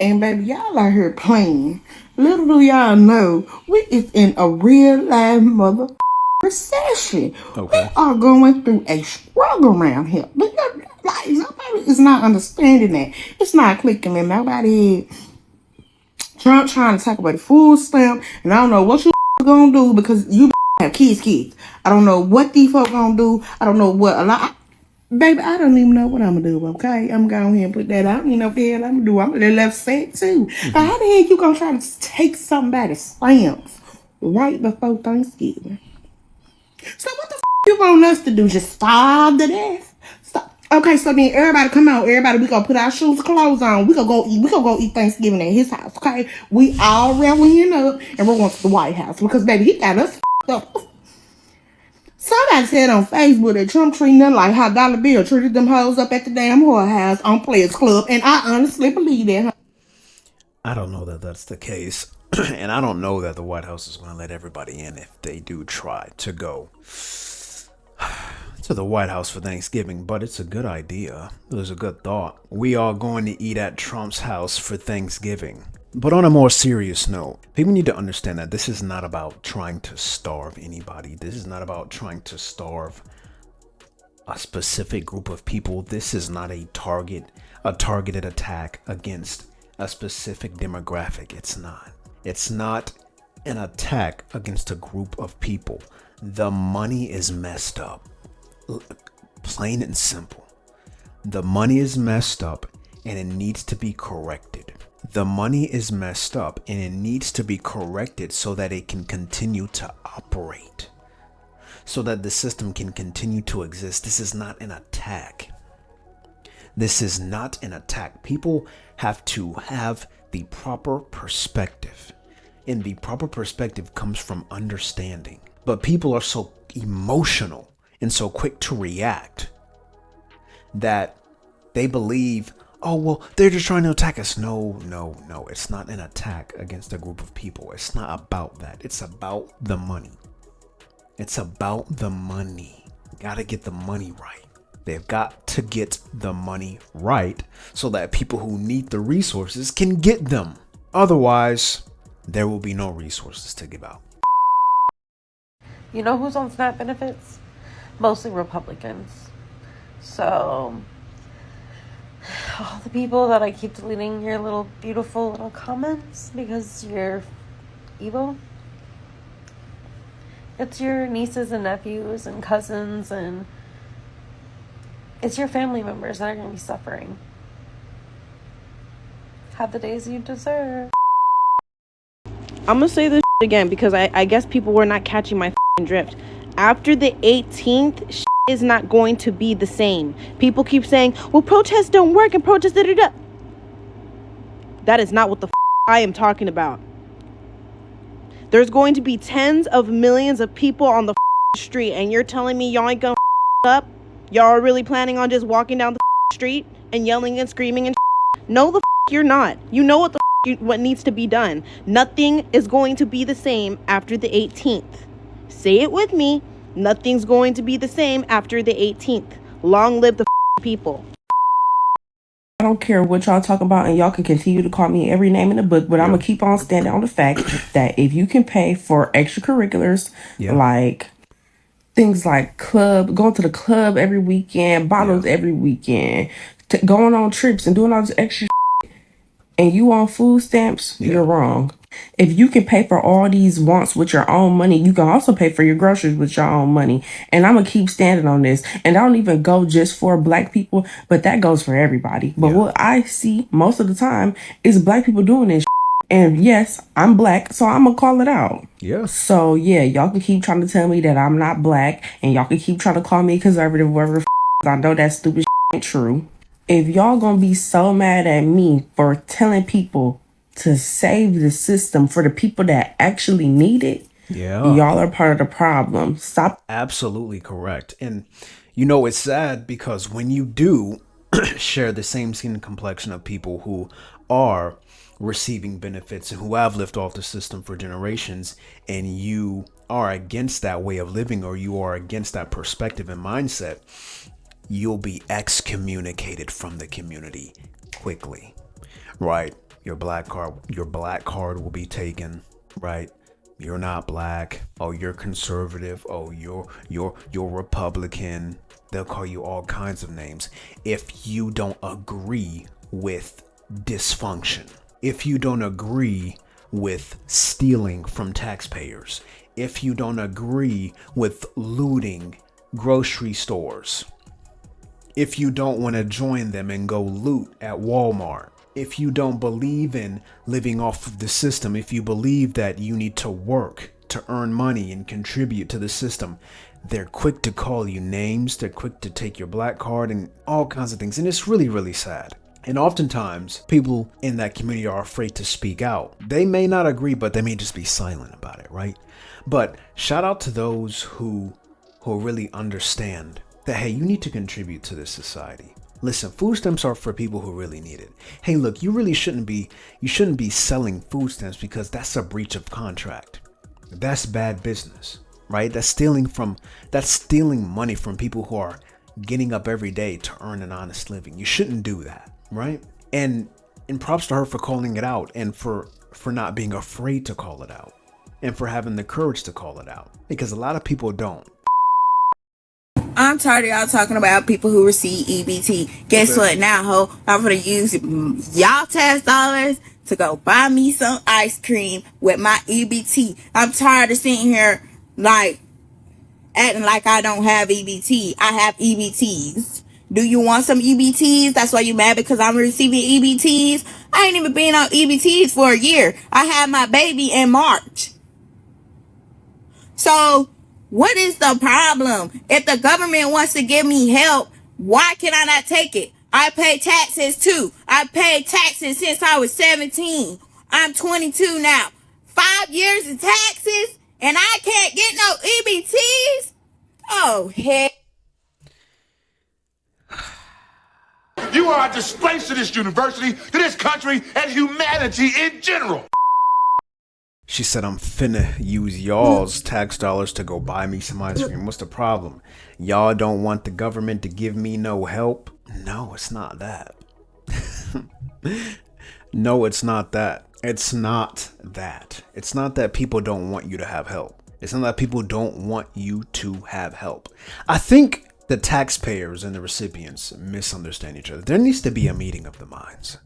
And baby, y'all out here playing. Little do y'all know, we is in a real life mother recession. We Okay. are going through a struggle around here. Like nobody is not understanding that. It's not clicking in nobody head. Trump trying to talk about the food stamp, and I don't know what you gonna do because you have kids. I don't know what these folks gonna do. I don't know what a lot. Baby, I don't even know what I'm gonna do, okay? I'm going to go ahead and put that out. You know what the hell I'm gonna do? I'm a little upset too. Now, Mm-hmm. how the hell you gonna try to take somebody's stamps right before Thanksgiving? So what the you want us to do? Just starve to death? Stop. Okay, so then everybody come on, everybody, we gonna put our shoes and clothes on. We gonna go eat Thanksgiving at his house, okay? We all rallying up and we're going to the White House because baby, he got us up. Somebody said on Facebook that Trump treating them like how Dollar Bill treated them hoes up at the damn whorehouse on Players Club, and I honestly believe that. I don't know that that's the case. And I don't know that the White House is going to let everybody in if they do try to go to the White House for Thanksgiving, but it's a good idea. It was a good thought. We are going to eat at Trump's house for Thanksgiving. But on a more serious note, people need to understand that this is not about trying to starve anybody. This is not about trying to starve a specific group of people. This is not a targeted attack against a specific demographic. It's not. It's not an attack against a group of people. The money is messed up. Plain and simple. The money is messed up and it needs to be corrected. The money is messed up and it needs to be corrected so that it can continue to operate. So that the system can continue to exist. This is not an attack. This is not an attack. People have to have the proper perspective. And the proper perspective comes from understanding. But people are so emotional and so quick to react that they believe, oh, well, they're just trying to attack us. No. It's not an attack against a group of people. It's not about that. It's about the money. It's about the money. Gotta get the money right. They've got to get the money right so that people who need the resources can get them. Otherwise, there will be no resources to give out. You know who's on SNAP benefits? Mostly Republicans. So, all the people that I keep deleting your little beautiful little comments because you're evil. It's your nieces and nephews and cousins, and it's your family members that are going to be suffering. Have the days you deserve. I'm gonna say this again because I guess people were not catching my drift. After the 18th, is not going to be the same. People keep saying, well, protests don't work and protests da-da-da. That is not what the I am talking about. There's going to be tens of millions of people on the street, and you're telling me y'all ain't gonna up? Y'all are really planning on just walking down the street and yelling and screaming and No, the you're not. You know what what needs to be done. Nothing is going to be the same after the 18th. Say it with me. Nothing's going to be the same after the 18th. Long live the people. I don't care what y'all talk about, and y'all can continue to call me every name in the book, but I'm gonna keep on standing on the fact that if you can pay for extracurriculars, like things like going to the club every weekend, bottles every weekend, going on trips and doing all this extra and you on food stamps, you're wrong. If you can pay for all these wants with your own money, you can also pay for your groceries with your own money. And I'm going to keep standing on this. And I don't even go just for black people, but that goes for everybody. But what I see most of the time is black people doing this. And yes, I'm black, so I'm going to call it out. Yeah. So yeah, y'all can keep trying to tell me that I'm not black, and y'all can keep trying to call me conservative, whatever. I know that stupid ain't true. If y'all gonna be so mad at me for telling people to save the system for the people that actually need it, y'all are part of the problem. Stop. Absolutely correct. And you know, it's sad because when you do share the same skin complexion of people who are receiving benefits and who have lived off the system for generations, and you are against that way of living, or you are against that perspective and mindset, you'll be excommunicated from the community quickly, right? Your black card will be taken, right? You're not black. Oh, you're conservative. Oh, you're Republican. They'll call you all kinds of names if you don't agree with dysfunction. If you don't agree with stealing from taxpayers. If you don't agree with looting grocery stores. If you don't want to join them and go loot at Walmart. If you don't believe in living off of the system, if you believe that you need to work to earn money and contribute to the system, they're quick to call you names. They're quick to take your black card and all kinds of things. And it's really, really sad. And oftentimes people in that community are afraid to speak out. They may not agree, but they may just be silent about it, right? But shout out to those who really understand that, hey, you need to contribute to this society. Listen, food stamps are for people who really need it. Hey, look, you really shouldn't be selling food stamps because that's a breach of contract. That's bad business, right? That's stealing money from people who are getting up every day to earn an honest living. You shouldn't do that, right? And props to her for calling it out and for not being afraid to call it out and for having the courage to call it out, because a lot of people don't. I'm tired of y'all talking about people who receive EBT. Guess what now, ho? I'm gonna use y'all tax dollars to go buy me some ice cream with my EBT. I'm tired of sitting here like acting like I don't have EBT. I have EBTs. Do you want some EBTs? That's why you mad because I'm receiving EBTs? I ain't even been on EBTs for a year. I had my baby in March. So what is the problem? If the government wants to give me help, why can I not take it? I pay taxes too. I paid taxes since I was 17. I'm 22 now. 5 years of taxes and I can't get no EBTs? Oh, heck. You are a disgrace to this university, to this country, and humanity in general. She said, I'm finna use y'all's tax dollars to go buy me some ice cream. What's the problem? Y'all don't want the government to give me no help? No, it's not that. No, it's not that. It's not that. It's not that people don't want you to have help. It's not that people don't want you to have help. I think the taxpayers and the recipients misunderstand each other. There needs to be a meeting of the minds.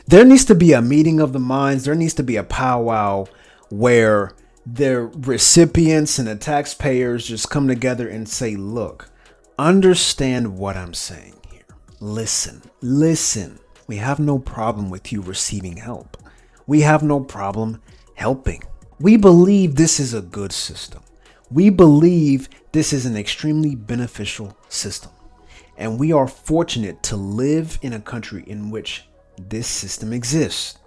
There needs to be a meeting of the minds. There needs to be a powwow where the recipients and the taxpayers just come together and say, look, understand what I'm saying here. Listen. We have no problem with you receiving help. We have no problem helping. We believe this is a good system. We believe this is an extremely beneficial system. And we are fortunate to live in a country in which this system exists.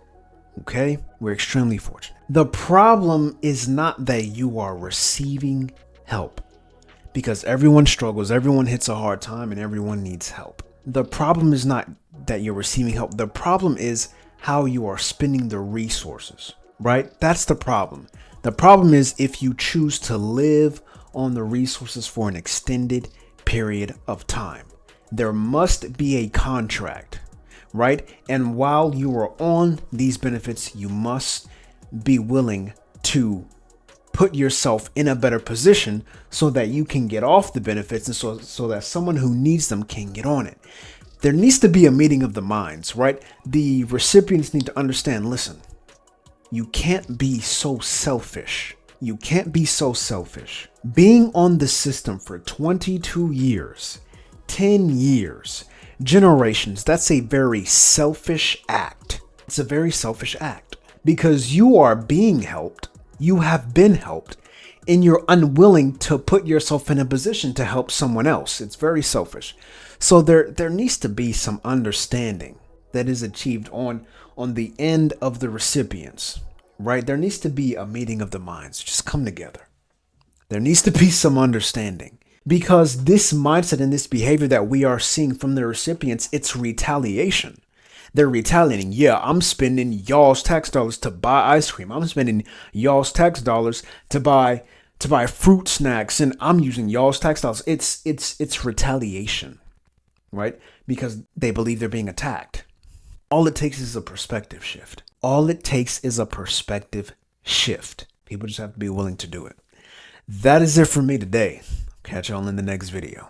Okay? We're extremely fortunate. The problem is not that you are receiving help, because everyone struggles, everyone hits a hard time, and everyone needs help. The problem is not that you're receiving help. The problem is how you are spending the resources, right? That's the problem. The problem is if you choose to live on the resources for an extended period of time. There must be a contract, right? And while you are on these benefits, you must be willing to put yourself in a better position so that you can get off the benefits and so that someone who needs them can get on it. There needs to be a meeting of the minds, right? The recipients need to understand, listen, you can't be so selfish. You can't be so selfish. Being on the system for 22 years, 10 years, generations, that's a very selfish act. It's a very selfish act because you are being helped. You have been helped and you're unwilling to put yourself in a position to help someone else. It's very selfish. So there needs to be some understanding that is achieved on the end of the recipients, right? There needs to be a meeting of the minds. Just come together. There needs to be some understanding because this mindset and this behavior that we are seeing from the recipients, it's retaliation. They're retaliating. Yeah, I'm spending y'all's tax dollars to buy ice cream. I'm spending y'all's tax dollars to buy fruit snacks, and I'm using y'all's tax dollars. It's retaliation, right? Because they believe they're being attacked. All it takes is a perspective shift. All it takes is a perspective shift. People just have to be willing to do it. That is it for me today. Catch y'all in the next video.